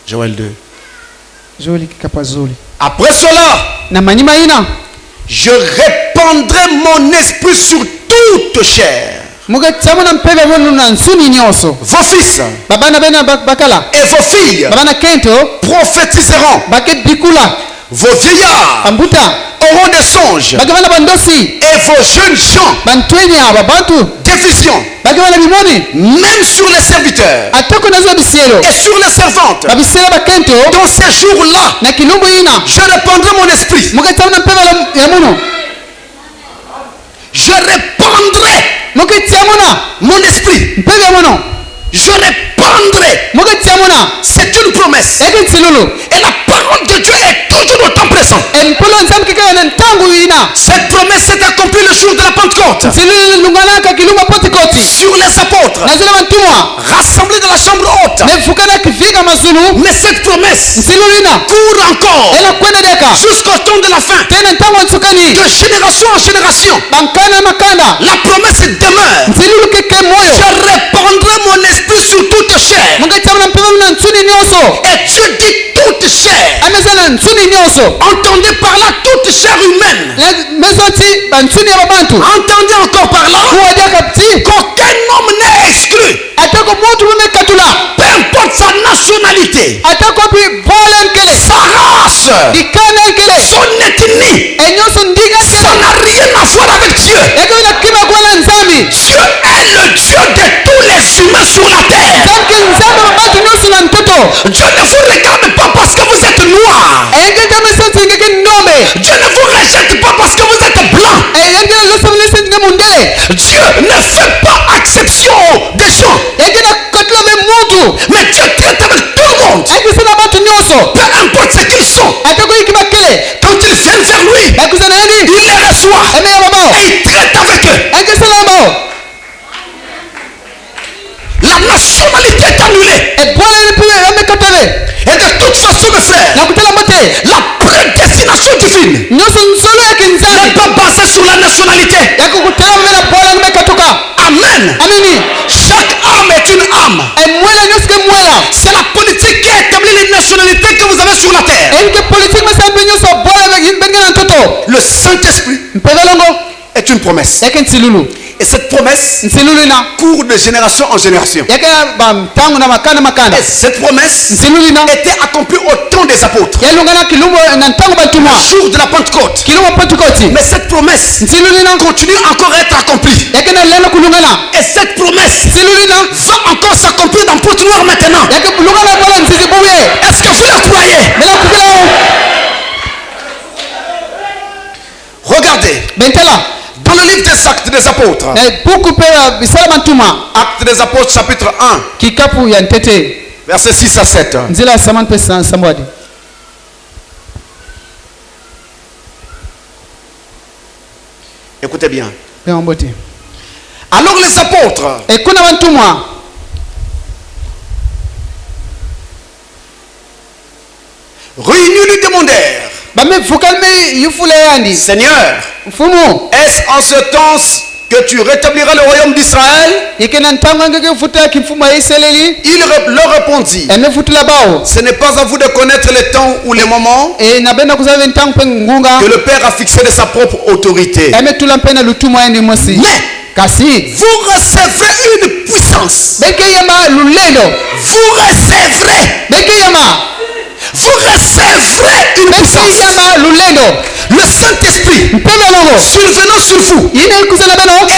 Joël 2. Après cela, je répandrai mon esprit sur toute chair. Vos fils et vos filles prophétiseront. Vos vieillards auront des songes. Et vos jeunes gens des visions. Même sur les serviteurs et sur les servantes. Dans ces jours-là, je répandrai mon esprit. Je répandrai mon esprit. Je répandrai. C'est une promesse. Et la parole de Dieu est toujours autant présente. Cette promesse s'est accomplie le jour de la Pentecôte. Sur les apôtres rassemblés dans la chambre haute. Mais cette promesse court encore jusqu'au temps de la fin. De génération en génération, la promesse demeure. Je répandrai mon esprit sur toute chair. Et Dieu dit toute chair. Entendez par là toute chair humaine. Entendez encore par là qu'aucun homme n'est exclu. Peu importe sa nationalité, sa race, son ethnie, ça n'a rien à voir avec Dieu. Dieu est le Dieu de tous les humains sur la terre. Dieu ne vous regarde pas parce que vous êtes noir. Dieu ne vous rejette pas parce que vous êtes blanc. Dieu ne fait pas exception des gens. Mais Dieu traite avec tout le monde. Peu importe ce qu'ils sont. Quand ils viennent vers lui, il les reçoit. Et il traite avec eux. La nationalité est annulée. Et de toute façon, mes frères, la prédestination divine n'est pas basée sur la nationalité. Amen. Chaque âme est une âme. C'est la politique qui établit les nationalités que vous avez sur la terre. Le Saint-Esprit est une promesse. Et cette promesse court de génération en génération. Et cette promesse était accomplie au temps des apôtres, le jour de la Pentecôte. Mais cette promesse continue encore à être accomplie. Et cette promesse va encore s'accomplir dans Pointe-Noire maintenant. Est-ce que vous la croyez? Regardez. Dans le livre des Actes des Apôtres, Actes des Apôtres chapitre 1, versets 6 à 7. Écoutez bien. Alors les apôtres réunis lui demandèrent: Seigneur, est-ce en ce temps que tu rétabliras le royaume d'Israël? Il leur répondit: ce n'est pas à vous de connaître les temps ou les moments que le Père a fixé de sa propre autorité. Mais vous recevrez une puissance. Vous recevrez une puissance. Le Saint-Esprit survenant sur vous. Et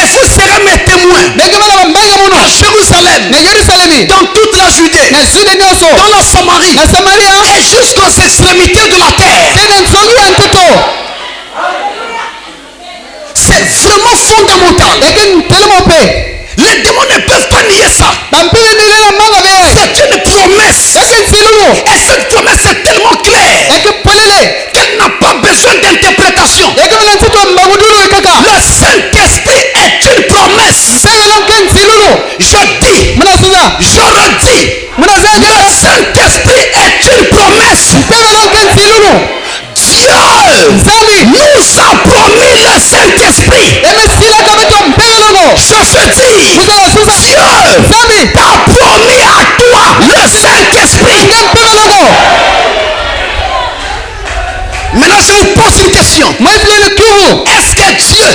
vous serez mes témoins à Jérusalem, dans toute la Judée, dans la Samarie et jusqu'aux extrémités de la terre. C'est vraiment fondamental. Les démons ne peuvent pas nier ça. C'est une promesse. Et cette promesse est tellement claire qu'elle n'a pas besoin d'interprétation. Le Saint-Esprit est une promesse. Je dis, je redis, le Saint-Esprit est une promesse. Dieu nous a promis le Saint-Esprit. Je veux dire, Dieu t'a promis je vous pose une question. Est-ce que Dieu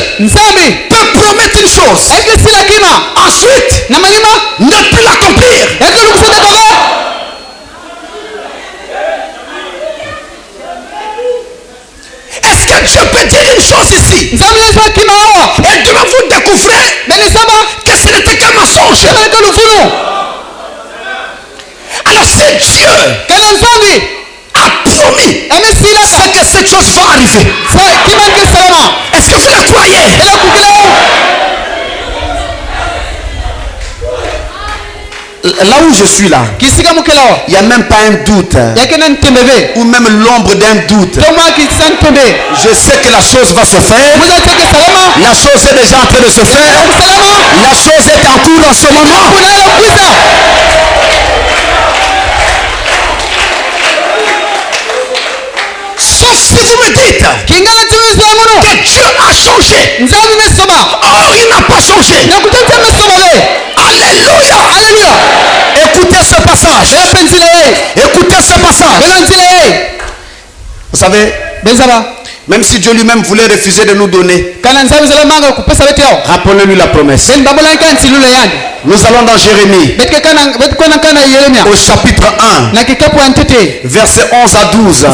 peut promettre une chose, ensuite ne plus l'accomplir? Est-ce que Dieu peut dire une chose ici, et demain vous découvrez que ce n'était qu'un mensonge? Alors si Dieu a promis, c'est que cette chose va arriver. Est-ce que vous le croyez? Là où je suis là, il n'y a même pas un doute, ou même l'ombre d'un doute. Je sais que la chose va se faire. La chose est déjà en train de se faire. La chose est en cours en ce moment. Sauf si vous me dites que Dieu a changé. Or il n'a pas changé. Alléluia. Écoutez ce passage. Écoutez ce passage. Vous savez, même si Dieu lui-même voulait refuser de nous donner, rappelez-lui la promesse. Nous allons dans Jérémie, au chapitre 1, versets 11 à 12.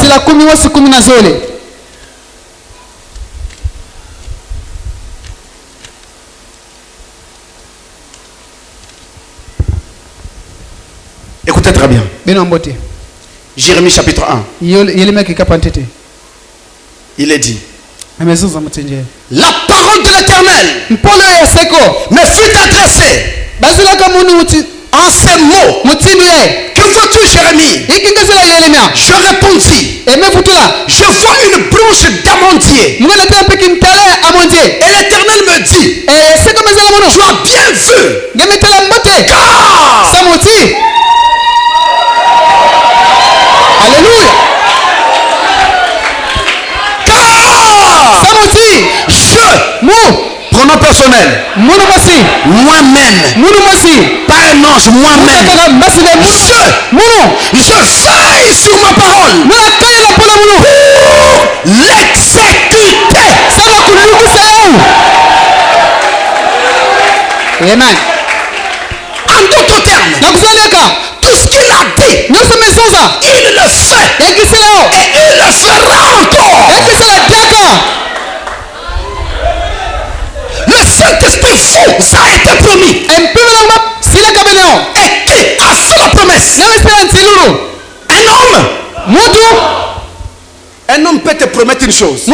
Écoutez très bien. Jérémie chapitre 1. Il est dit, la parole de l'Éternel me fut adressée en ces mots. Que veux-tu, Jérémie? Je répondis, je vois une branche d'amandier. Et l'Éternel me dit, tu as bien vu, car alléluia. Pronom personnel. Moi-même. Pas un ange, moi-même. Je veille sur ma parole pour l'exécuter. Amen. En d'autres termes, tout ce qu'il a dit, il le fait. Et il le fera encore. Le Saint-Esprit vous a été promis. Et qui a fait la promesse? Un homme peut te promettre une chose.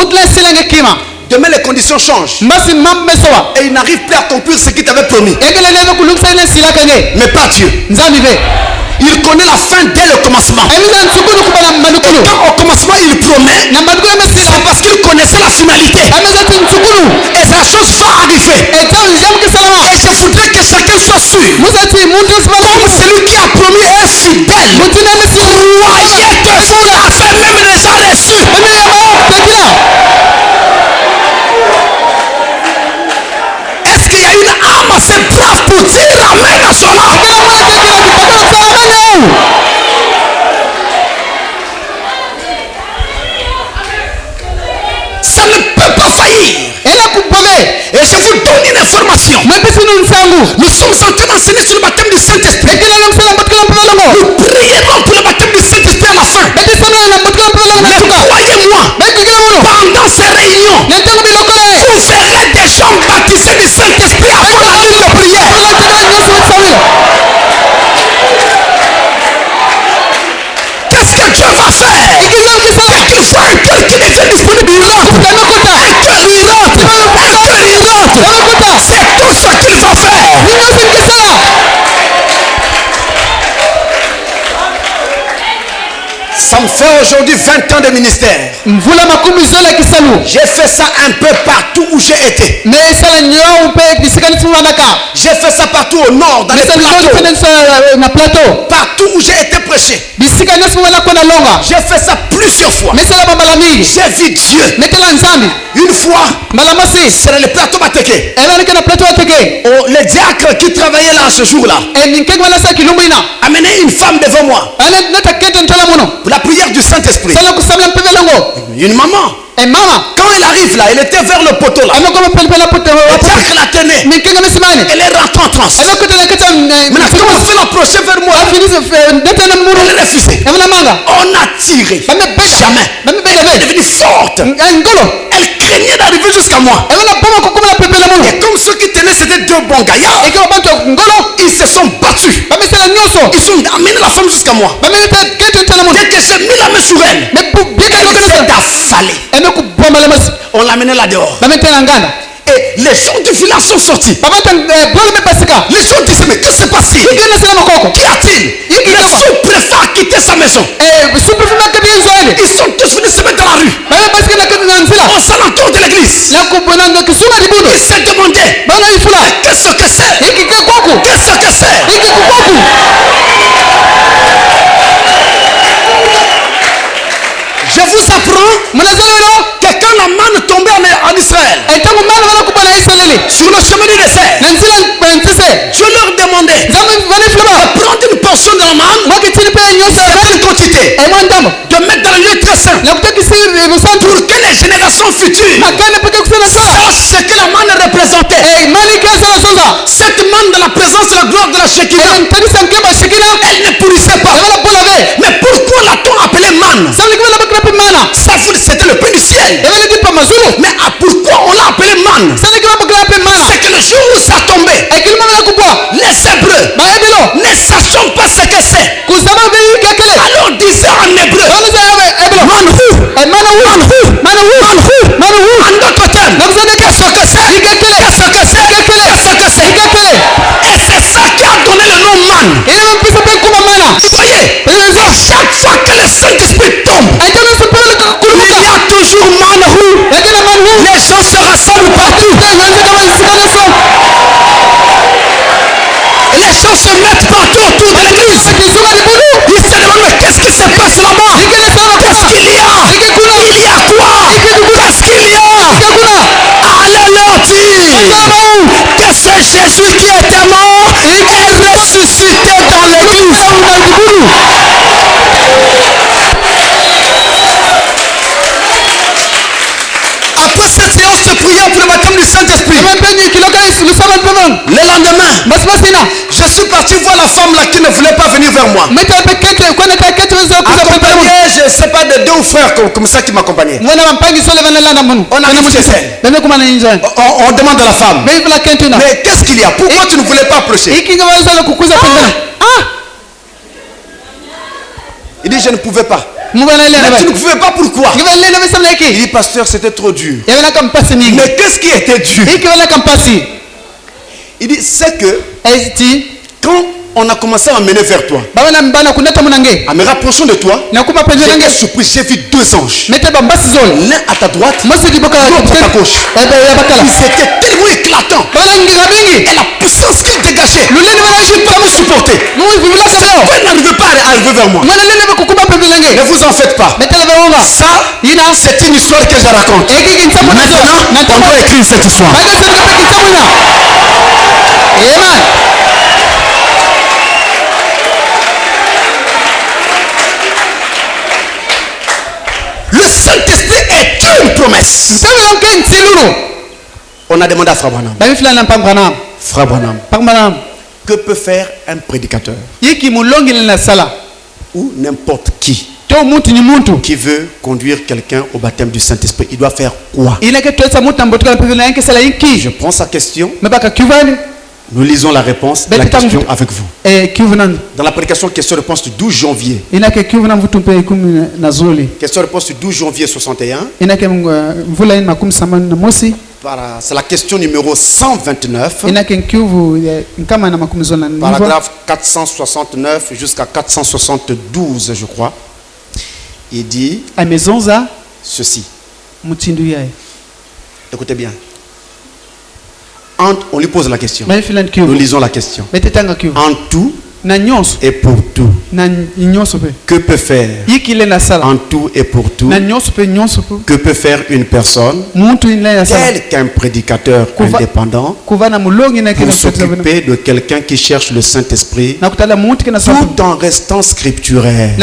Demain les conditions changent. Et il n'arrive plus à accomplir ce qu'il t'avait promis. Mais pas Dieu. Il connaît la fin dès le commencement. Et quand au commencement il promet, c'est parce qu'il connaissait la finalité. Et la chose va arriver. Et je voudrais que chacun soit sûr. Comme celui qui a promis est fidèle. Croyez que vous l'avez même déjà reçu. Est-ce qu'il y a une âme assez brave pour dire amen à cela? Ça ne peut pas faillir. Et je vous donne une information. Nous sommes en train d'enseigner sur le baptême du Saint-Esprit. Nous prierons pour le baptême du Saint-Esprit à la fin. Mais croyez-moi, pendant ces réunions, vous verrez des gens baptisés du Saint-Esprit avant la nuit de prière. Qu'est-ce que Dieu va faire? Et tu vois un cœur qui devient disponible, il rentre. Un cœur lui rentre. C'est tout ce qu'il va faire. Ça me fait aujourd'hui 20 ans de ministère. J'ai fait ça un peu partout où j'ai été. J'ai fait ça partout au nord, dans les plateaux. Partout où j'ai été prêché. J'ai fait ça plusieurs fois. J'ai vu Dieu. Une fois, c'est dans le plateau Mateke. Le diacre qui travaillait là ce jour-là a mené une femme devant moi. La prière du Saint-Esprit. Une maman. Et maman. Quand il arrive là, il était vers le poteau là. Le diacre la tenait. Elle est rentrée en transe. Maintenant, quand on veut l'approcher vers moi, elle refusait. On a tiré. Jamais. Elle est devenue forte. Elle craignait d'arriver jusqu'à moi. Et comme ceux qui tenaient, c'était deux bons gaillards. Ils se sont battus. Ils ont amené la femme jusqu'à moi. Dès que j'ai mis la main sur elle, elle s'est affalée. On l'a amené là dehors. Et les gens du village sont sortis. Les gens disaient, mais qu'est-ce qui s'est passé? Qu'y a-t-il? Le sous-préfet a quitté sa maison. Ils sont tous venus se mettre dans la rue. On s'alentour de l'église. Ils s'est demandé, qu'est-ce que c'est? Qu'est-ce que c'est? Je vous apprends que quand la manne tombait en Israël, sur le chemin du désert, Dieu leur demandait de prendre une portion de la manne, une quantité, de mettre dans le lieu très saint, pour que les générations futures sachent ce que la manne représentait. Cette manne de la présence de la gloire de la Shekinah, elle ne pourrissait pas. Mais pourquoi l'a-t-on appelée manne? Ça, c'était le pain du ciel. Mais pourquoi on l'a appelé manne? C'est que le jour où ça tombait, les Hébreux ne sachant pas ce que c'est, alors disaient en hébreu, en d'autres termes, qu'est-ce que c'est? Et c'est ça qui a donné le nom manne. Voyez, à chaque fois que le Saint-Esprit tombe, il y a toujours manne. Les gens se rassemblent partout. Les gens se mettent partout autour de l'église. Ils se demandent, mais qu'est-ce qui se passe là-bas? Qu'est-ce qu'il y a? Il y a quoi? Qu'est-ce qu'il y a? Allez leur dire que c'est Jésus qui était mort et ressuscité dans l'église. Après cette séance de prière pour le baptême du Saint-Esprit, le lendemain, je suis parti voir la femme là qui ne voulait pas venir vers moi. Accompagné, je ne sais pas, de deux frères comme ça qui m'accompagnaient. On arrive chez elle. On demande à la femme, mais qu'est-ce qu'il y a? Pourquoi tu ne voulais pas approcher? Il dit, je ne pouvais pas. Mais tu ne pouvais pas, pourquoi? Il dit, pasteur, c'était trop dur. Mais qu'est-ce qui était dur? Il dit, c'est que quand on a commencé à m'amener vers toi, en me rapprochant de toi, j'étais surpris, j'ai vu deux anges. L'un à ta droite, l'autre à ta gauche. Ils étaient tellement éclatants. Et la puissance qu'ils dégageaient, je ne peux pas me supporter. Certains n'arrivaient pas à arriver vers moi. Ne vous en faites pas. Ça, c'est une histoire que je raconte. Maintenant, on doit écrire cette histoire. Amen. Le Saint-Esprit est une promesse. On a demandé à Frère Branham. Frère Branham, que peut faire un prédicateur ou n'importe qui veut conduire quelqu'un au baptême du Saint-Esprit? Il doit faire quoi? Je prends sa question. Nous lisons la réponse de la question avec vous. Dans la prédication question-réponse du 12 janvier. Question-réponse du 12 janvier 61. C'est la question numéro 129. Paragraphe 469 jusqu'à 472, je crois. Il dit ceci. Écoutez bien. On lui pose la question. Nous lisons la question. En tout et pour tout, que peut faire en tout et pour tout, que peut faire une personne tel qu'un prédicateur indépendant pour s'occuper de quelqu'un qui cherche le Saint-Esprit tout en restant scripturaire?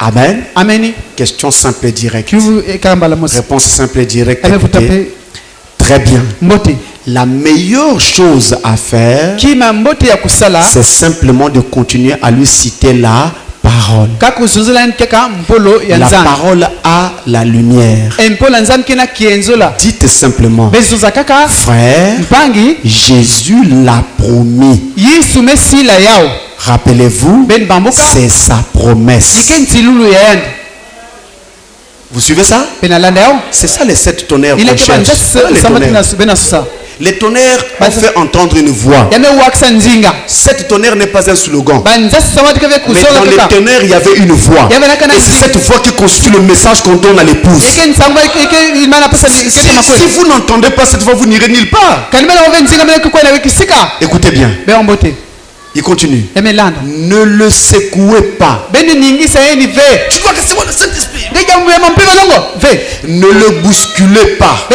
Amen. Amen. Question simple et directe. Réponse Réponse simple et directe. Écoutez. Très bien. La meilleure chose à faire, c'est simplement de continuer à lui citer la parole. La parole a la lumière. Dites simplement, frère, Jésus l'a promis. Rappelez-vous, c'est sa promesse. Vous suivez ça? C'est ça les 7 tonnerres qu'on cherche. Les tonnerres ont fait entendre une voix. 7 tonnerres n'est pas un slogan. Mais dans les tonnerres, il y avait une voix. Et c'est cette voix qui constitue le message qu'on donne à l'épouse. Si vous n'entendez pas cette voix, vous n'irez nulle part. Écoutez bien. Il continue. Ne le secouez pas. Tu vois que c'est moi le Saint-Esprit. Ne le bousculez pas.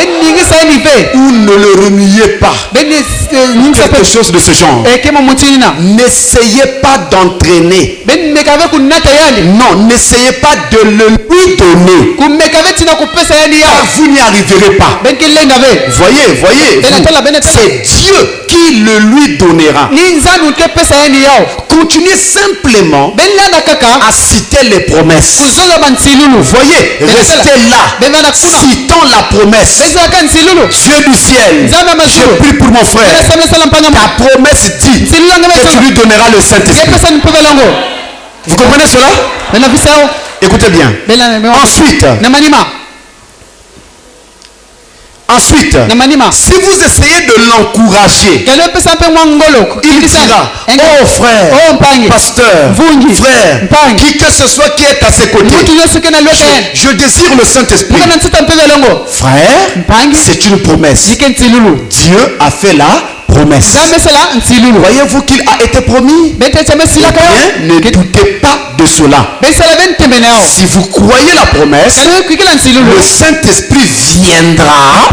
Ou ne le remuez pas. Quelque chose de ce genre. N'essayez pas d'entraîner. Non, n'essayez pas de le lui donner. Car vous n'y arriverez pas. Voyez. C'est Dieu qui le lui donnera. Continuez simplement à citer les promesses. Voyez, restez là, citant la promesse. Dieu du ciel, je prie pour mon frère. Ta promesse dit que tu lui donneras le Saint-Esprit. Vous comprenez cela? Écoutez bien. Ensuite, si vous essayez de l'encourager, il dira, oh frère, pasteur, frère, qui que ce soit qui est à ses côtés, je désire le Saint-Esprit. Frère, c'est une promesse. Dieu a fait la promesse. Voyez-vous qu'il a été promis? Ne doutez pas de cela. Si vous croyez la promesse, le Saint-Esprit viendra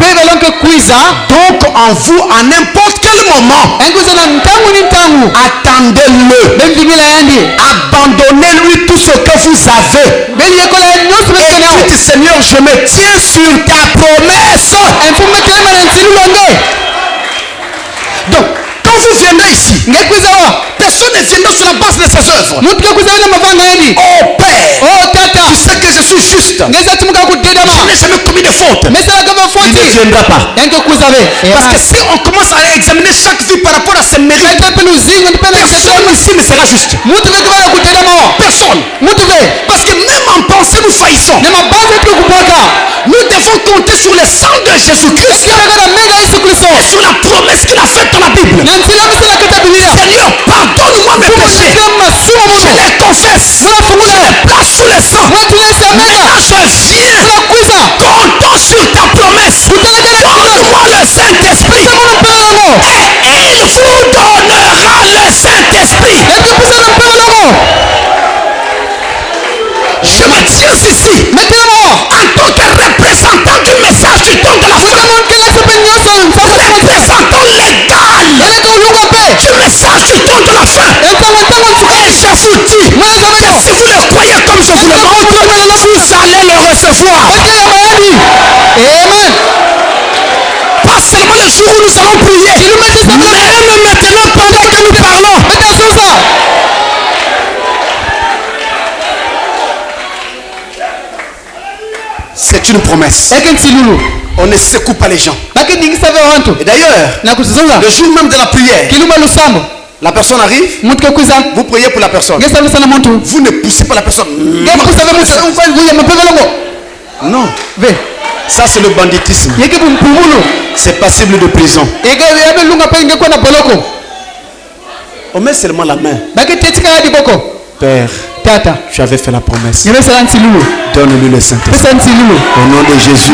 donc en vous à n'importe quel moment. Attendez-le. Abandonnez-lui tout ce que vous avez. Et dites, Seigneur, je me tiens sur ta promesse. Donc, quand vous viendrez ici, personne ne viendra sur la base de ses œuvres. Oh Père, tu sais que je suis juste. Je n'ai jamais commis de faute. Il ne viendra pas. Parce que si on commence à examiner chaque vie par rapport à ses mérites, personne ici ne sera juste. Personne. Parce que même en pensée, nous faillissons. Nous devons compter sur le sang de Jésus-Christ et sur la promesse qu'il a faite dans la Bible. Seigneur, pardonne-moi mes péchés. Je les confesse. Je les place sous le sang. Maintenant je viens. Comptons sur ta promesse. Donne-moi le Saint-Esprit. Et il vous donnera le Saint-Esprit. Je me tiens ici en tant que représentant du message du temps de la fin. Représentant légal du message du temps de la fin. Et je vous dis que si vous le croyez comme je vous le montre, vous allez le recevoir. Pas seulement le jour où nous allons prier, même maintenant pendant que nous parlons. C'est une promesse. On ne secoue pas les gens. Et d'ailleurs, le jour même de la prière, la personne arrive, vous priez pour la personne. Vous ne poussez pas la personne. Non. Ça c'est le banditisme. C'est passible de prison. On met seulement la main. Père, tu avais fait la promesse. Donne-lui le Saint-Esprit. Au nom de Jésus.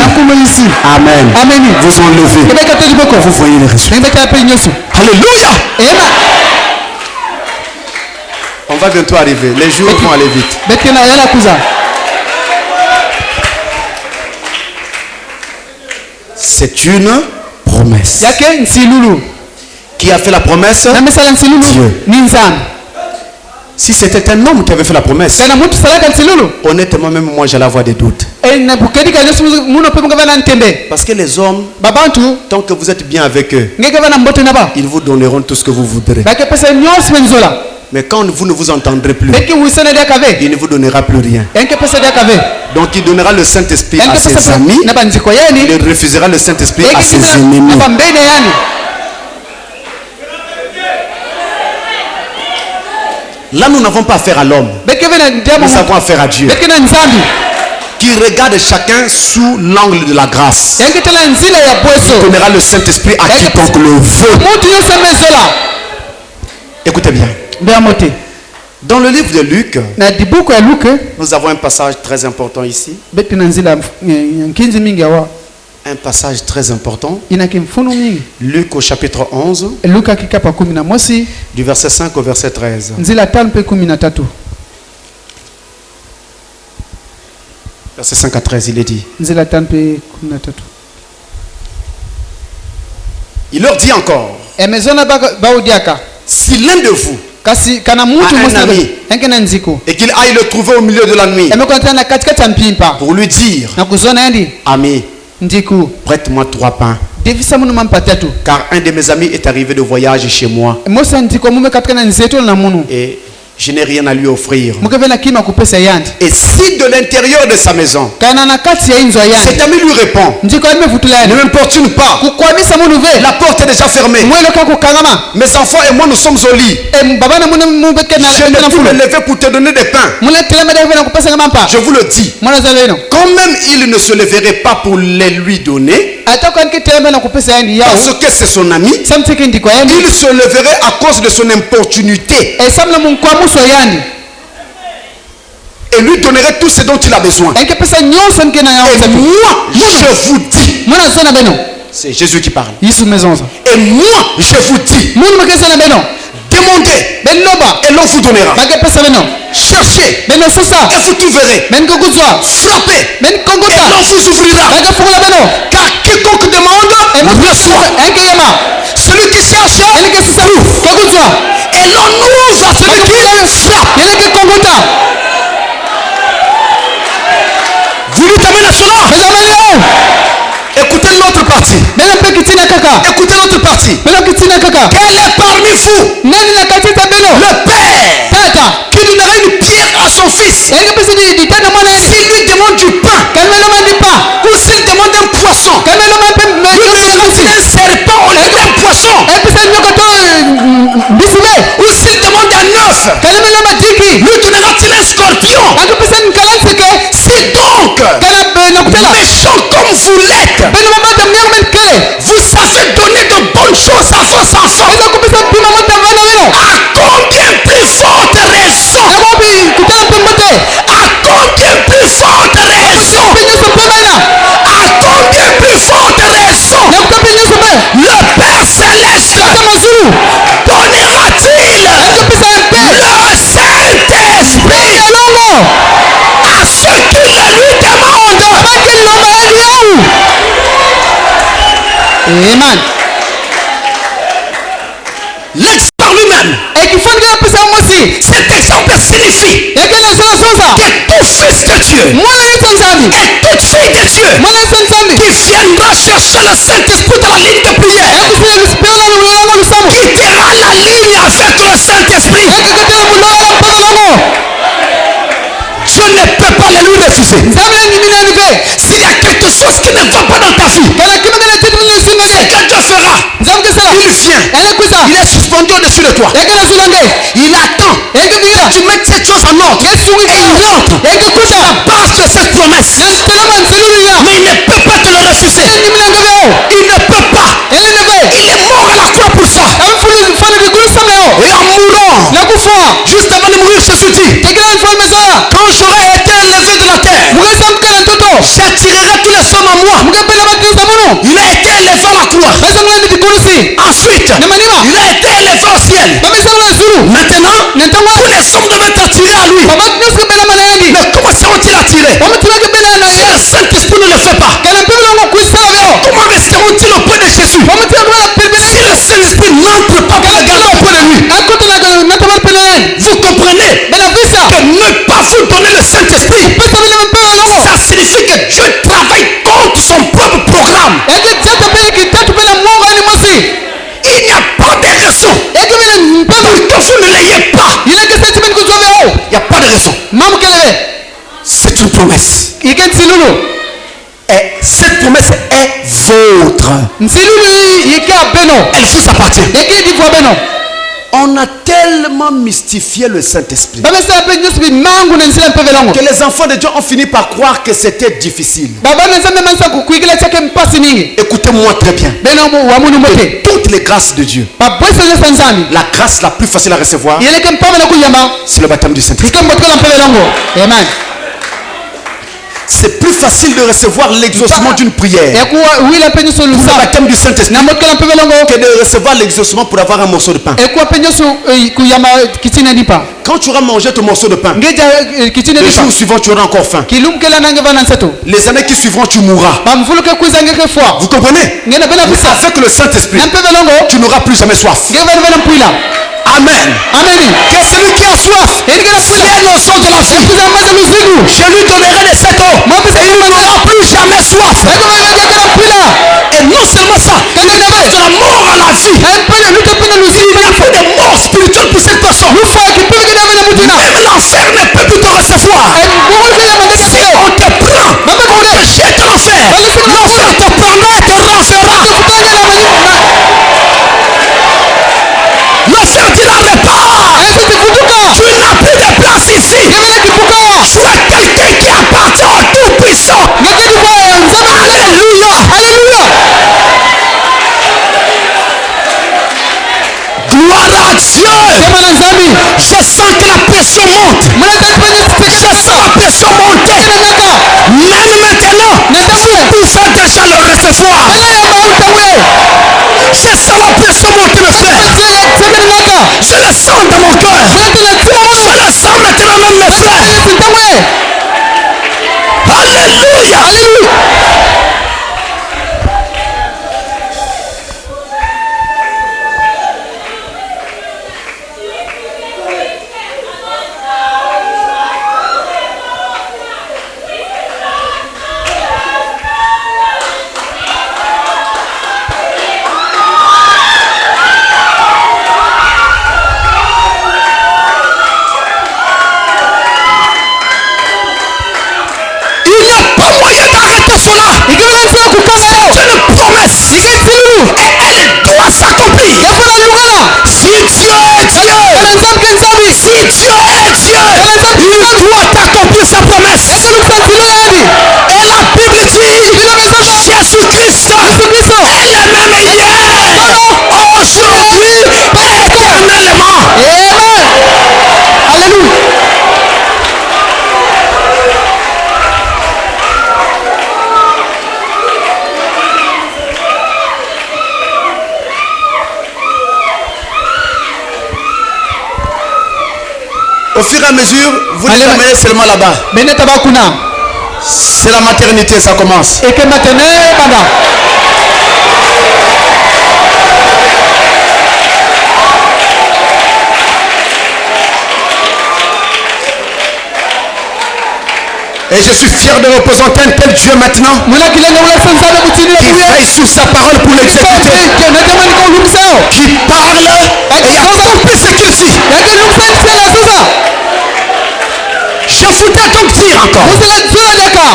Amen. Vous enlevez. Vous voyez les résultats. Alléluia. On va bientôt arriver. Les jours vont aller vite. C'est une promesse. Qui a fait la promesse? Dieu. Si c'était un homme qui avait fait la promesse, honnêtement, même moi, j'allais avoir des doutes. Parce que les hommes, tant que vous êtes bien avec eux, ils vous donneront tout ce que vous voudrez. Mais quand vous ne vous entendrez plus, il ne vous donnera plus rien. Donc il donnera le Saint-Esprit à ses amis, il refusera le Saint-Esprit à ses ennemis. Là, nous n'avons pas affaire à l'homme. Nous avons affaire à Dieu, qui regarde chacun sous l'angle de la grâce. Il donnera le Saint-Esprit à quiconque le veut. Écoutez bien. Dans le livre de Luc, nous avons un passage très important ici. Un passage très important. Luc au chapitre 11, du verset 5 au verset 13. Verset 5 à 13, il est dit. Il leur dit encore, si l'un de vous a un ami et qu'il aille le trouver au milieu de la nuit pour lui dire, ami, prête-moi 3 pains, car un de mes amis est arrivé de voyage chez moi et je n'ai rien à lui offrir. Et si de l'intérieur de sa maison, cet ami lui répond, ne m'importune pas, la porte est déjà fermée, mes enfants et moi nous sommes au lit, je ne peux me lever pour te donner des pains, je vous le dis, quand même il ne se leverait pas pour les lui donner, parce que c'est son ami, il se leverait à cause de son importunité et lui donnerait tout ce dont il a besoin. Et moi, je vous dis, c'est Jésus qui parle. Et moi, je vous dis, demandez et l'on vous donnera. Cherchez et vous trouverez. Frappez et l'on vous ouvrira. Car quiconque demande reçoit. Celui qui cherche trouve. Et l'on ouvre à celui qui frappe. Vous dites amen à cela? Écoutez l'autre partie. Écoutez l'autre partie. Quel est parmi vous le père qui donnera une pierre à son fils s'il lui demande du pain, ou s'il demande un poisson, lui donnera-t-il un serpent au lieu d'un poisson, ou s'il demande un œuf, lui donnera-t-il un scorpion? Si donc, méchant comme vous l'êtes, vous savez donner de bonnes choses à vos enfants, à combien plus forte raison, à combien plus forte raison, à combien plus forte raison, le Père Céleste donnera-t-il le Saint-Esprit à ceux qui le lui demandent? Amen. L'exemple lui-même, cet exemple signifie que tout fils de Dieu et toute fille de Dieu qui viendra chercher le Saint-Esprit dans la ligne de prière, quittera la ligne avec le Saint-Esprit. Je ne peux pas le lui refuser. S'il y a quelque chose qui ne va pas dans ta vie, ce que Dieu fera, il vient, il est suspendu au-dessus de toi, il attend que tu mettes cette chose en ordre, et il entre sur la base de cette promesse, mais il ne peut pas te le refuser. Il ne peut pas. Il est mort à la croix pour ça. Et en mourant, juste avant de mourir, Jésus dit, quand j'aurai été élevé de la terre, j'attirerai tous les hommes à moi. Il a été élevé à la croix. Ensuite, il a été élevé au ciel. Maintenant, promesse. Et cette promesse est vôtre. Elle vous appartient. On a tellement mystifié le Saint-Esprit que les enfants de Dieu ont fini par croire que c'était difficile. Écoutez-moi très bien. De toutes les grâces de Dieu, la grâce la plus facile à recevoir, c'est le baptême du Saint-Esprit. Amen. C'est plus facile de recevoir l'exaucement d'une prière pour le baptême du Saint-Esprit que de recevoir l'exaucement pour avoir un morceau de pain. Quand tu auras mangé ton morceau de pain, les jours suivants tu auras encore faim. Les années qui suivront tu mourras. Vous comprenez? Mais avec le Saint-Esprit, tu n'auras plus jamais soif. Amen. Que celui qui a soif vienne au son de la vie. Je lui donnerai de cette eau et il n'aura plus jamais soif. Et non seulement ça, il passe de la mort à la vie. Il n'y a pas de mort spirituelle pour cette personne. Même l'enfer ne peut plus te recevoir. Si on te prend, on te jette l'enfer. L'enfer te prendra et te ravera. L'enfer dira repars. Tu n'as plus de place ici. Tu es quelqu'un qui appartient au Tout-Puissant. Alléluia. Gloire à Dieu. Je sens que la pression monte. Je sens la pression monter. Même maintenant, vous pouvez déjà le recevoir. Je sens la pression monter, mes frères. Je le sens dans mon cœur. Je le sens maintenant dans mes frères. Alléluia. C'est une promesse et elle doit s'accomplir. Si Dieu est Dieu, si Dieu est Dieu, il doit accomplir sa promesse. Et la Bible dit Jésus-Christ est le même hier, aujourd'hui et éternellement. Amen. Alléluia. Au fur et à mesure, vous l'amenez seulement là-bas. C'est la maternité, ça commence. Et je suis fier de représenter un tel Dieu maintenant qui veille sur sa parole pour l'exécuter, qui parle et accomplit ce qu'il dit. Je voudrais donc dire encore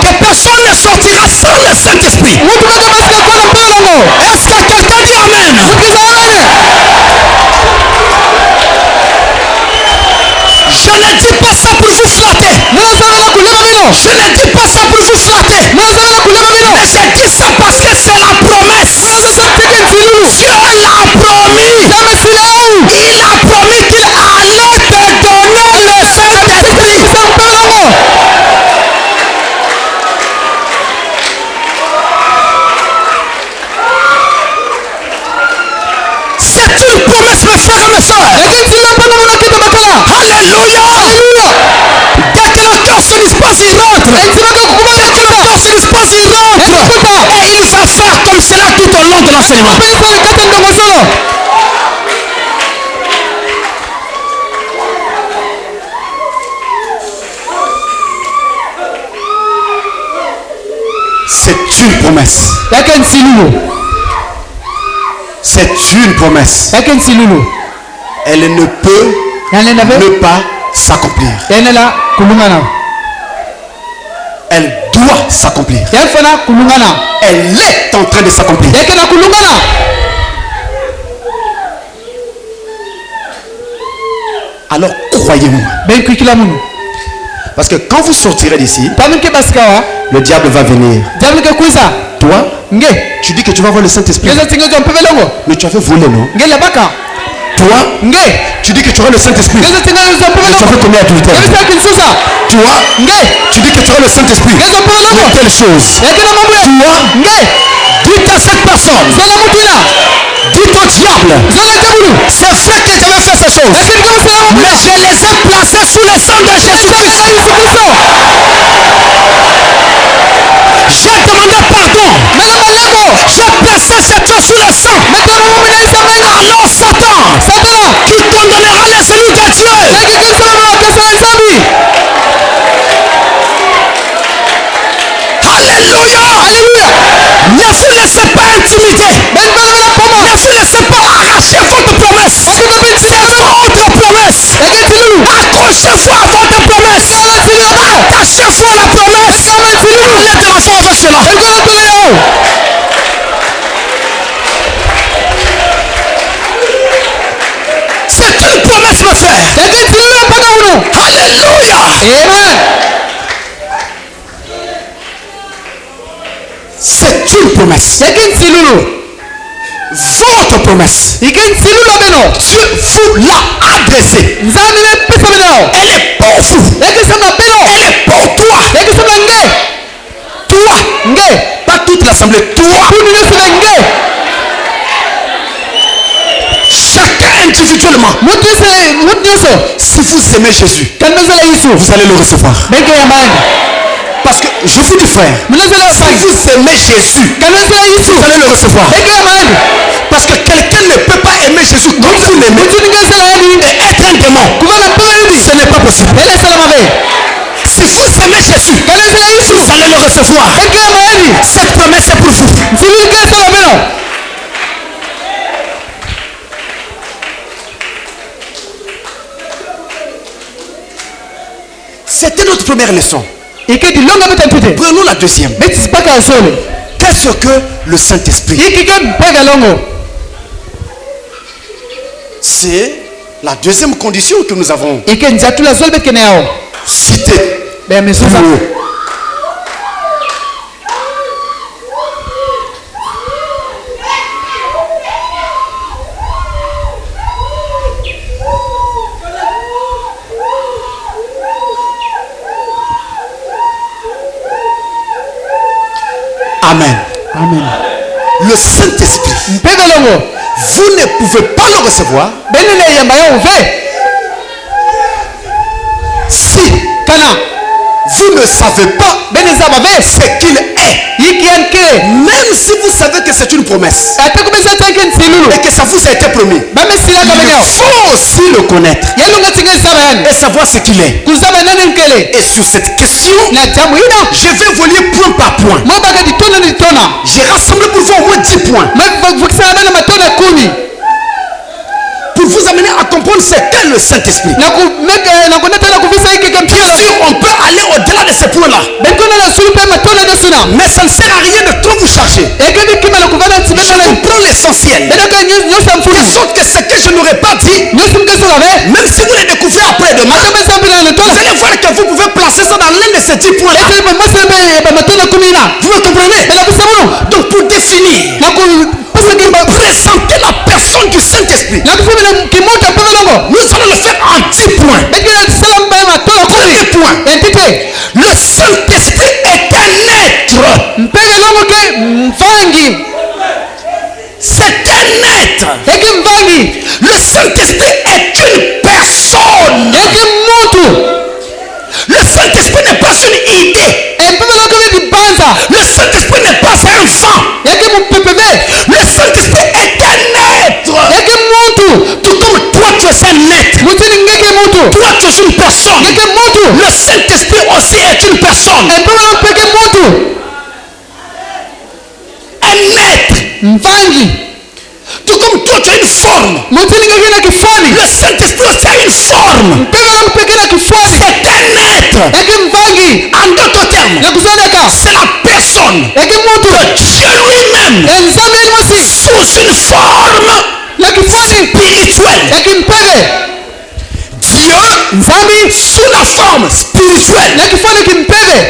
que personne ne sortira sans le Saint-Esprit. Est-ce que quelqu'un dit Amen? Je ne dis pas ça pour vous flatter. Je ne dis pas ça pour vous flatter. Mais je dis ça parce que c'est la promesse. Dieu l'a promis. Il a promis qu'il allait te donner le Saint-Esprit. C'est une promesse, mes frères et mes soeurs. Alléluia. Dès que le cœur se dispose, il rentre. Dès que le cœur se dispose, il rentre. Et il va faire comme cela tout au long de l'enseignement. C'est une promesse. C'est une promesse. Elle ne peut ne pas s'accomplir. Elle doit s'accomplir. Elle est en train de s'accomplir. Alors croyez-moi. Parce que quand vous sortirez d'ici, le diable va venir. Toi, tu dis que tu vas voir le Saint-Esprit. Mais tu avais volé, non? Toi, tu dis que tu auras le Saint-Esprit. Mais tu as fait combien d'adultère? Toi, tu dis que tu auras le Saint-Esprit. Mais quelle chose? Toi, dites à cette personne, dites au diable, c'est vrai que j'avais fait ces choses, mais je les ai placées sous le sang de Jésus-Christ. J'ai demandé pardon. J'ai placé cette chose sous le sang. Alors Satan, tu condamneras les élus de Dieu. Alléluia. Ne vous laissez pas intimider. Ne vous laissez pas arracher votre promesse. C'est votre promesse. Accrochez-vous à votre promesse. Attachez-vous à la promesse. Allez de l'avant avec cela. C'est une promesse, mon frère. Alléluia. Amen. C'est une promesse. Votre promesse. Dieu vous l'a adressée. Elle est pour vous. Elle est pour toi. Toi. Pas toute l'assemblée. Toi. Chacun individuellement. Si vous aimez Jésus, vous allez le recevoir. Parce que je vous dis, frère, si vous aimez Jésus, vous allez le recevoir. Parce que quelqu'un ne peut pas aimer Jésus comme vous l'aimez et être un démon. Ce n'est pas possible. Si vous aimez Jésus, vous allez le recevoir. Cette promesse est pour vous. C'était notre première leçon. Prenons la deuxième. Qu'est-ce que le Saint-Esprit? C'est la deuxième condition que nous avons citée. Amen. Amen. Le Saint-Esprit, vous ne pouvez pas le recevoir si vous ne savez pas ce qu'il est. Même si vous savez que c'est une promesse et que ça vous a été promis, il faut aussi le connaître et savoir ce qu'il est. Et sur cette question, je vais vous lire point par point. J'ai rassemblé pour vous au moins 10 points pour vous amener à comprendre ce qu'est le Saint-Esprit. Bien sûr, on peut aller au-delà de ces points-là, mais ça ne sert à rien de trop vous charger. Je vous prends l'essentiel, de sorte que ce que je n'aurais pas dit, même si vous le découvrez après demain, vous allez voir que vous pouvez placer ça dans l'un de ces 10 points-là. Vous me comprenez? Donc pour définir, présenter la personne du Saint-Esprit, nous allons le faire en 10 points. Premier point, le Saint-Esprit est un être. C'est un être. Le Saint-Esprit est une personne. Le Saint-Esprit n'est pas une idée. Le Saint-Esprit n'est pas un vent. Le Saint-Esprit est un être. Tout comme toi tu es un être. Toi tu es une personne. Le Saint-Esprit aussi est une personne. Un être. Tout comme toi tu as une forme. Le Saint-Esprit aussi a une forme. C'est un être. En d'autres termes, terme, c'est la personne de Dieu lui-même sous une forme spirituelle. Dieu sous la forme spirituelle,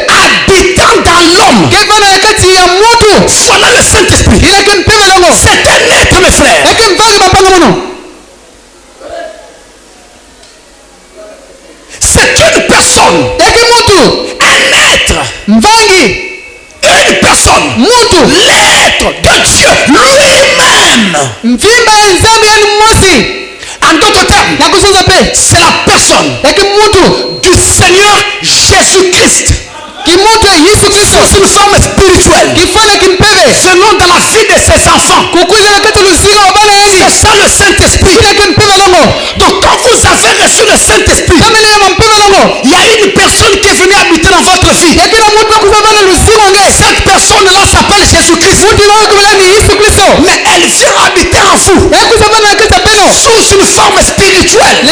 habitant dans l'homme. Voilà le Saint-Esprit. C'est un être, mes frères. C'est une personne, un être, une personne, l'être de Dieu lui-même. En d'autres termes, c'est la personne du Seigneur Jésus-Christ. Sous une forme spirituelle, venant dans la vie de ses enfants. C'est ça le Saint-Esprit. Donc quand vous avez reçu le Saint-Esprit, il y a une personne qui est venue habiter dans votre vie. Cette personne-là s'appelle Jésus-Christ. Mais elle vient habiter en vous sous une forme spirituelle.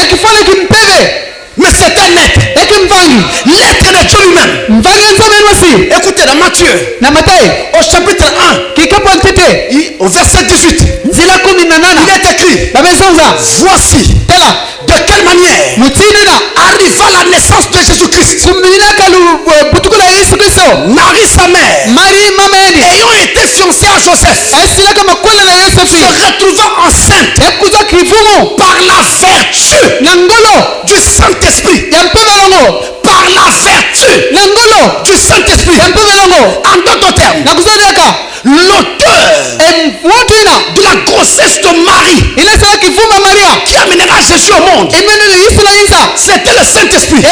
Mais c'est un être. L'être de Dieu lui-même. Écoutez dans Matthieu, au chapitre 1, au verset 18, il est écrit: voici de quelle manière arriva la naissance de Jésus-Christ. Marie sa mère, ayant été fiancée à Joseph, se retrouvant enceinte par la vertu du Saint-Esprit. Par la vertu du Saint-Esprit. En d'autres termes, l'auteur de la grossesse de Marie qui amènera Jésus au monde, c'était le Saint-Esprit.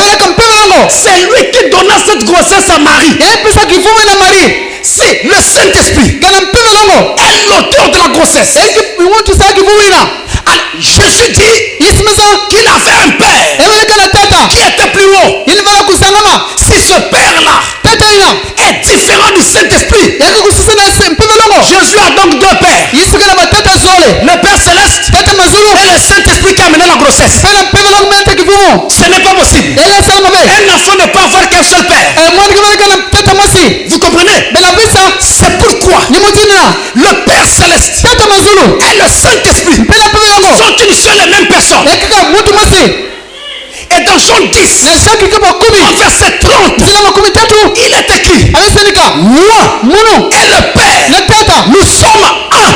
C'est lui qui donna cette grossesse à Marie. C'est le Saint-Esprit est l'auteur de la grossesse. Jésus dit qu'il avait un père qui était plus haut. Si ce père-là est différent du Saint-Esprit, Jésus a donc deux pères: le Père Céleste et le Saint-Esprit qui a mené la grossesse. Ce n'est pas possible. Un enfant ne peut avoir qu'un seul père. Vous comprenez? C'est pourquoi le Père Céleste et le Saint-Esprit sont une seule et même personne. Et dans Jean 10, au verset 30, il est écrit: moi et le Père, nous sommes un.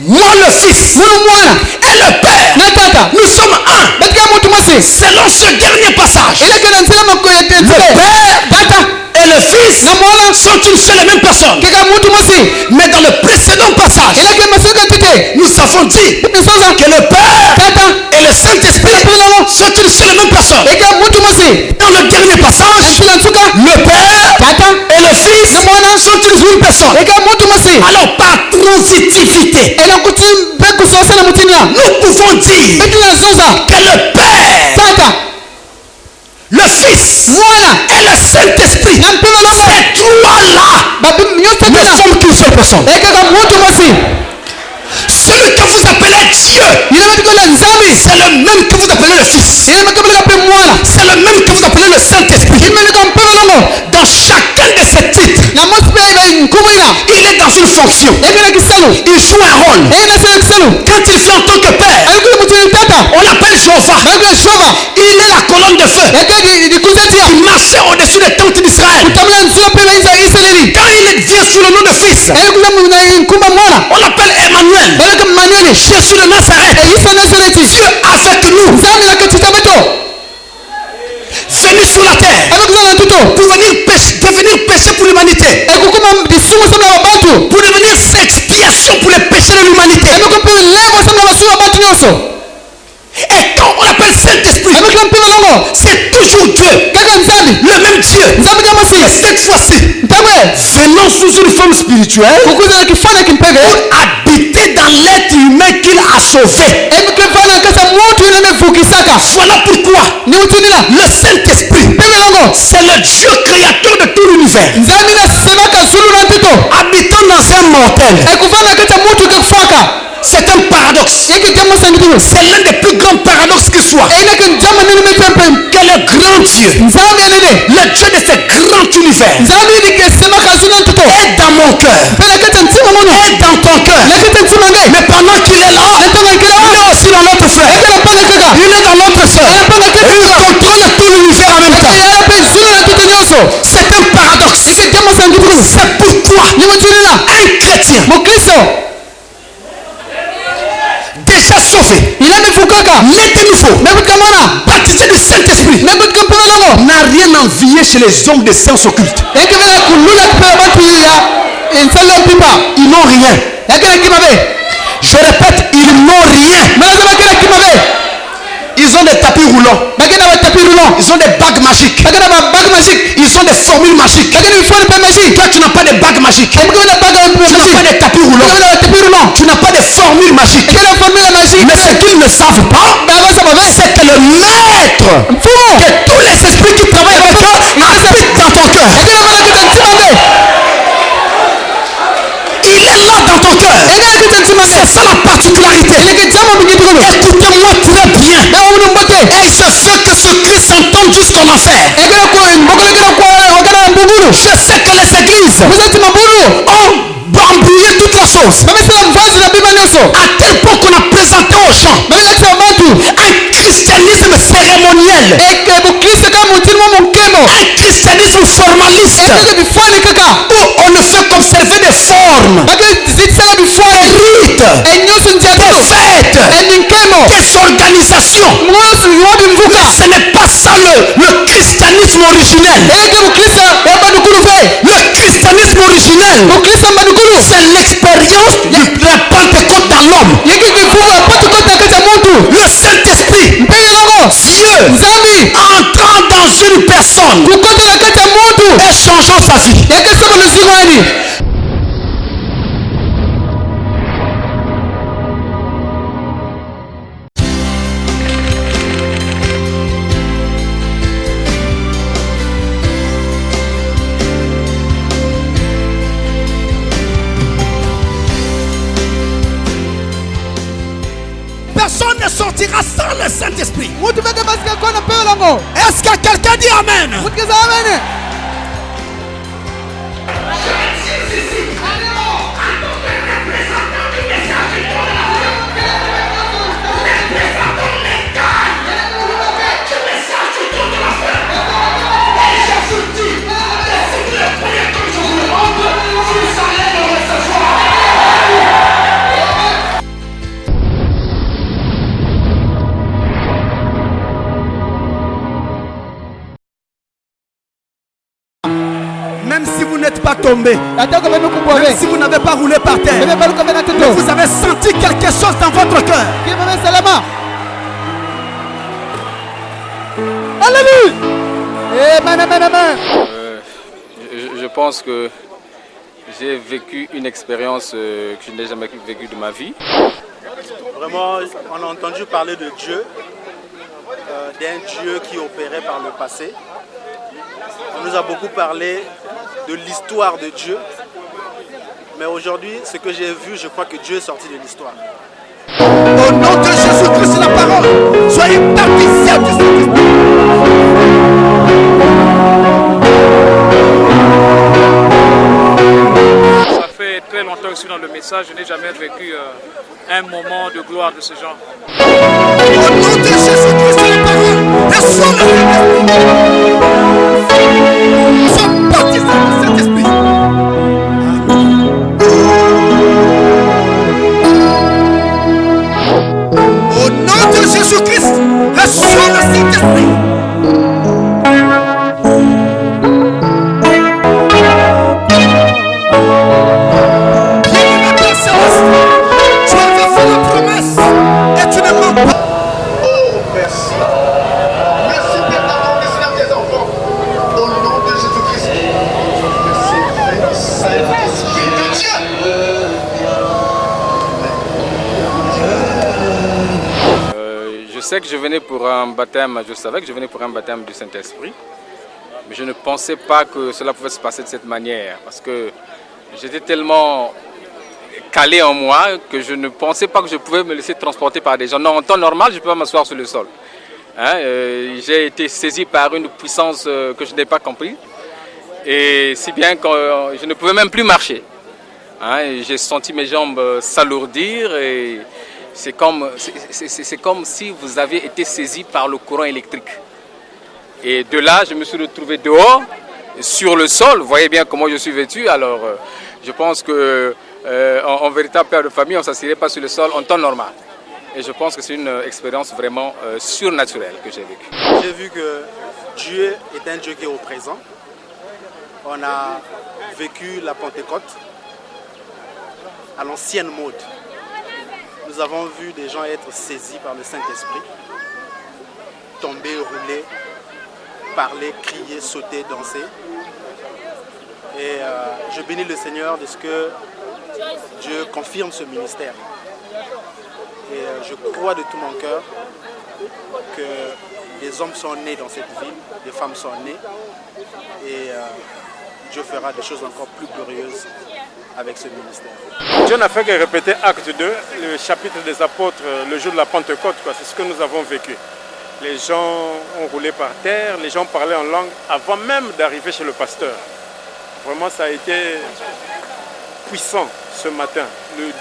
Moi le Fils et le Père, nous sommes un. Selon ce dernier passage, le Père et le Fils sont une seule et même personne. Mais dans le précédent passage, nous avons dit que le Père et le Saint-Esprit sont une seule et même personne. Dans le dernier passage, le Père et le Fils sont une seule personne. Alors par transitivité, nous pouvons dire que le Père, le Fils et le Saint-Esprit, ces trois-là ne sont qu'une seule personne. Celui que vous appelez Dieu, c'est le même que vous appelez le Fils. C'est le même que vous appelez le Saint-Esprit. Dans chacun de ces titres, il est dans une fonction. Il joue un rôle. Quand il fait en tant que Père, on l'appelle Jéhovah. Il est la colonne de feu qui marchait au-dessus des tentes d'Israël. Quand il vient sous le nom de Fils, on l'appelle Emmanuel. Jésus de Nazareth. Dieu avec nous. Venu sur la terre pour venir devenir péché pour l'humanité, pour devenir expiation pour les péchés de l'humanité. Et quand on appelle Saint-Esprit, c'est toujours Dieu, le même Dieu. Mais cette fois-ci, venant sous une forme spirituelle pour habiter dans l'être humain qu'il a sauvé. Voilà pourquoi le Saint-Esprit, c'est le Dieu créateur de tout l'univers, habitant dans un mortel. C'est un paradoxe. C'est l'un des plus grands paradoxes qui soit. toi? Quel est grand Dieu? Le Dieu de ce grand univers est dans mon cœur, est dans ton cœur. Mais pendant qu'il est là, il est aussi dans notre frère, il est dans notre soeur, il contrôle tout l'univers en même temps. C'est un paradoxe. C'est pourquoi un chrétien déjà sauvé, né de nouveau, baptisé du Saint-Esprit, n'a rien envié chez les hommes des sciences occultes. Ils n'ont rien. Je répète, ils n'ont rien. Ils ont des tapis roulants. Ils ont des bagues magiques. Ils ont des formules magiques. Toi, tu n'as pas de bagues magiques. Tu n'as pas de tapis roulants. Tu n'as pas de formules magiques. Mais ce qu'ils ne savent pas, c'est que le maître, que tous les esprits qui travaillent avec toi habitent dans ton cœur. Il est là dans ton cœur. C'est ça la particularité. Écoutez-moi très bien. Et je veux que ce cri s'entende jusqu'en enfer. Je sais que les églises ont embrouillé toute la chose. À tel point qu'on a présenté aux gens un christianisme cérémoniel, un christianisme formaliste, où on ne fait qu'observer des formes, des rites, des fêtes, des organisations. Ce n'est pas ça le christianisme originel. Le christianisme originel, c'est l'expérience de la Pentecôte dans l'homme. Le Saint-Esprit, Dieu, entrant dans une personne et changeant sa vie. Personne ne sortira sans le Saint-Esprit. Est-ce que quelqu'un dit Amen? Même si vous n'êtes pas tombé, même si vous n'avez pas roulé par terre, mais vous avez senti quelque chose dans votre cœur. Alléluia. Je pense que j'ai vécu une expérience que je n'ai jamais vécue de ma vie. Vraiment, on a entendu parler de Dieu, d'un Dieu qui opérait par le passé. On nous a beaucoup parlé de l'histoire de Dieu. Mais aujourd'hui, ce que j'ai vu, je crois que Dieu est sorti de l'histoire. Au nom de Jésus-Christ, la parole, soyez baptisés du Saint-Esprit. Ça fait très longtemps que je suis dans le message, je n'ai jamais vécu un moment de gloire de ce genre. Au nom de Jésus-Christ, la parole, reçois le Saint-Esprit. Sois baptisé du Saint-Esprit. Au nom de Jésus-Christ, reçois le Saint-Esprit. Bien-aimé Père Céleste, tu avais fait la promesse et tu ne mens pas. Oh, merci. Merci d'être dans l'esprit des enfants. Au nom de Jésus-Christ. Merci, Saint-Esprit de Dieu. Je sais que je venais pour un baptême, je savais que je venais pour un baptême du Saint-Esprit, mais je ne pensais pas que cela pouvait se passer de cette manière, parce que j'étais tellement calé en moi que je ne pensais pas que je pouvais me laisser transporter par des gens. Non, en temps normal, je peux pas m'asseoir sur le sol. Hein, j'ai été saisi par une puissance que je n'ai pas compris. Et si bien que je ne pouvais même plus marcher. Hein, j'ai senti mes jambes s'alourdir et c'est comme si vous aviez été saisi par le courant électrique. Et de là, je me suis retrouvé dehors, sur le sol. Vous voyez bien comment je suis vêtu. Alors, je pense qu'en véritable père de famille, on ne s'assirait pas sur le sol en temps normal. Et je pense que c'est une expérience vraiment surnaturelle que j'ai vécue. J'ai vu que Dieu est un Dieu qui est au présent. On a vécu la Pentecôte à l'ancienne mode. Nous avons vu des gens être saisis par le Saint-Esprit, tomber, rouler, parler, crier, sauter, danser. Et je bénis le Seigneur de ce que Dieu confirme ce ministère. Et je crois de tout mon cœur que des hommes sont nés dans cette ville, des femmes sont nées. Et Dieu fera des choses encore plus glorieuses avec ce ministère. Dieu n'a fait que répéter Acte 2, le chapitre des apôtres, le jour de la Pentecôte. C'est ce que nous avons vécu. Les gens ont roulé par terre, les gens parlaient en langue avant même d'arriver chez le pasteur. Vraiment, ça a été puissant ce matin.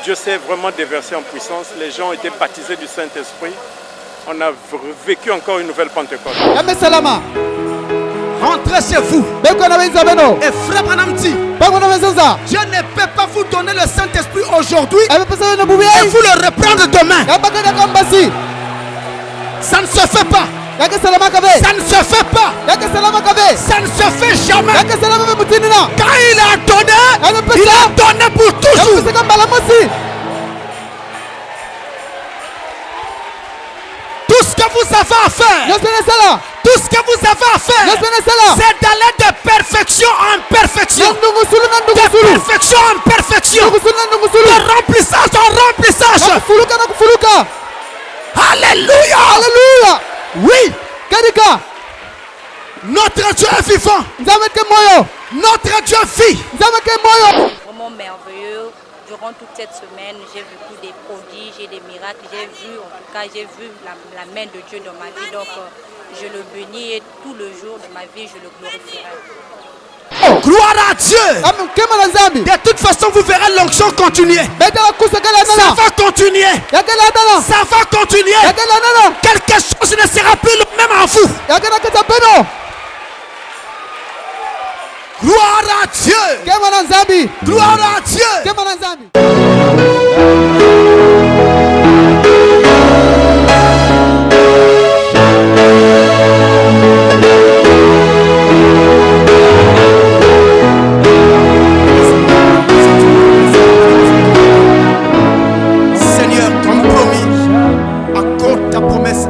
Dieu s'est vraiment déversé en puissance. Les gens ont été baptisés du Saint-Esprit. On a vécu encore une nouvelle Pentecôte. Rentrez chez vous. Et frère Branham dit, Dieu ne peut pas vous donner le Saint-Esprit aujourd'hui et vous le reprendre demain. Ça ne se fait pas. Ça ne se fait pas. Ça ne se fait jamais. Quand il a donné pour toujours. Tout ce que vous avez à faire, tout ce que vous avez à faire, c'est d'aller de perfection en perfection, de perfection en perfection, de remplissage en remplissage. Alléluia. Alléluia. Oui. Notre Dieu est vivant. Notre Dieu vit. Vraiment merveilleux. Durant toute cette semaine, j'ai vécu des prodiges et des miracles. J'ai vu, en tout cas, j'ai vu la main de Dieu dans ma vie. Donc, je le bénis et tout le jour de ma vie, je le glorifierai. Oh, gloire à Dieu. De toute façon, vous verrez l'onction continuer. Ça va continuer. Ça va continuer. Quelque chose ne sera plus le même en vous. Gloire à Dieu. Gloire à Dieu. Seigneur, comme promis, accorde ta promesse